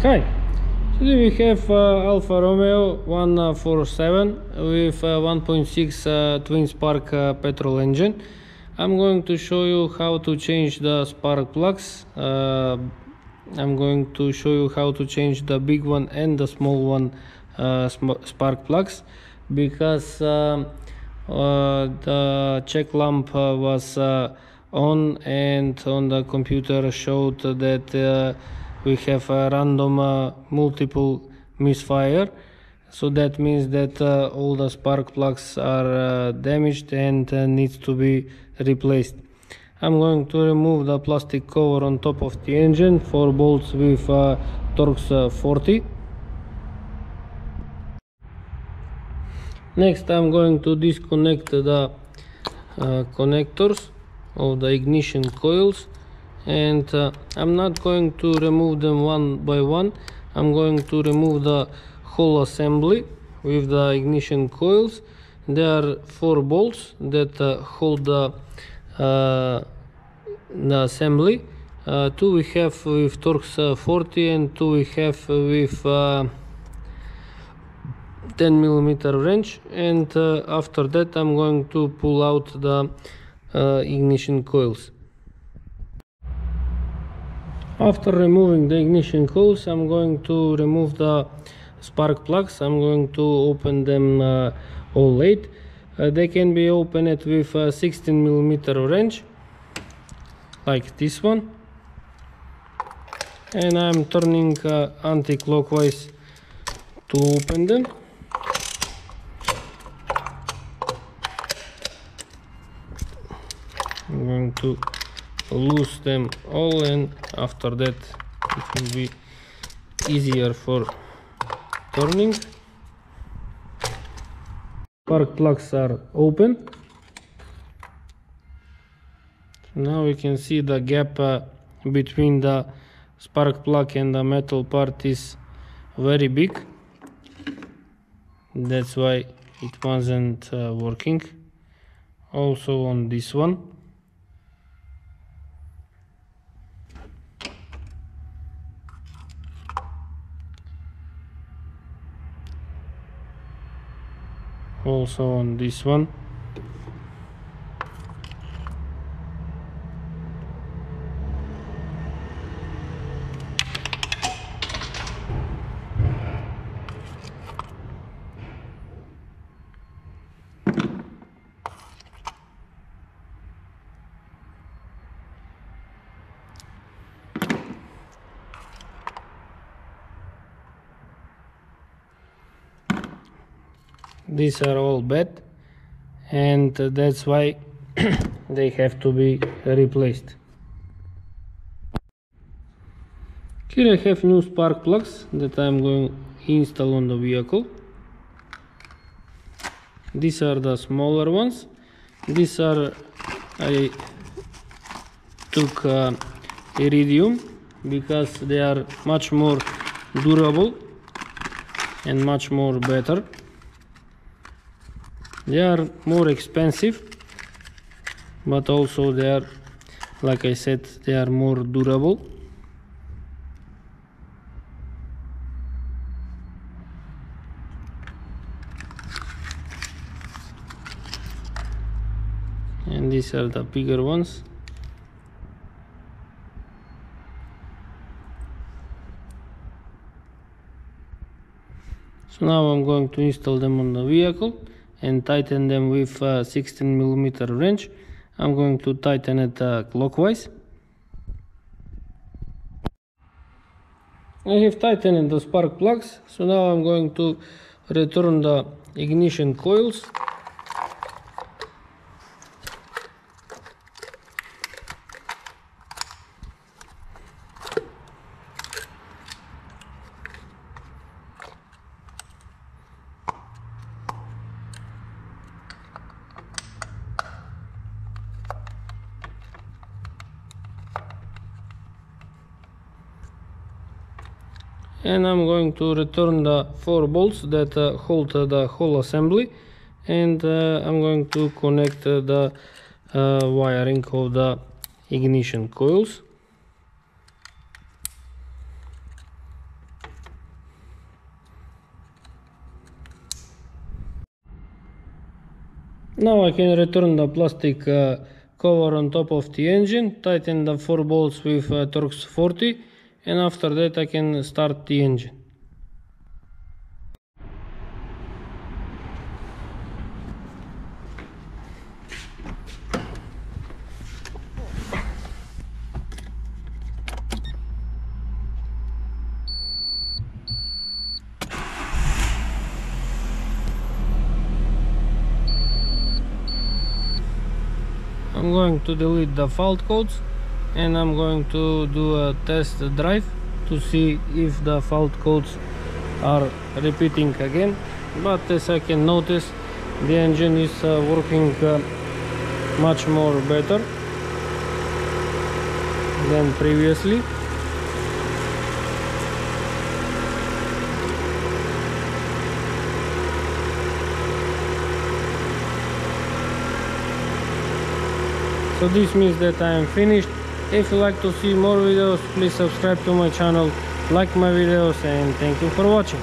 Hi, today we have Alfa Romeo 147 with 1.6 twin spark petrol engine. I'm going to show you how to change the spark plugs. I'm going to show you how to change the big one and the small one spark plugs, because the check lamp was on, and on the computer showed that we have a random multiple misfire. So that means that all the spark plugs are damaged and needs to be replaced. I'm going to remove the plastic cover on top of the engine, 4 bolts with Torx 40. Next I'm going to disconnect the connectors of the ignition coils, and I'm not going to remove them one by one. I'm going to remove the whole assembly with the ignition coils. There are 4 bolts that hold the assembly. 2 we have with Torx 40 and 2 we have with 10mm wrench, and after that I'm going to pull out the ignition coils. After removing the ignition coils, I'm going to remove the spark plugs. I'm going to open them all 8. They can be opened with a 16mm wrench, like this one, and I'm turning anti-clockwise to open them. I'm going to loose them all, and after that it will be easier for turning. Spark plugs are open. Now we can see the gap between the spark plug and the metal part is very big. That's why it wasn't working. Also on this one. Also on this one. These are all bad, and that's why they have to be replaced. Here I have new spark plugs that I'm going to install on the vehicle. These are the smaller ones. These are, I took iridium because they are much more durable and much more better. They are more expensive, but also they are, like I said, they are more durable. And these are the bigger ones. So now I'm going to install them on the vehicle and tighten them with a 16mm wrench. I'm going to tighten it clockwise. I have tightened the spark plugs, so now I'm going to return the ignition coils. And I'm going to return the 4 bolts that hold the whole assembly, and I'm going to connect the wiring of the ignition coils. Now I can return the plastic cover on top of the engine, tighten the 4 bolts with Torx 40, and after that I can start the engine. I'm going to delete the fault codes and I'm going to do a test drive to see if the fault codes are repeating again. But as I can notice, the engine is working much more better than previously. So this means that I am finished. If you like to see more videos, please subscribe to my channel, like my videos, and thank you for watching.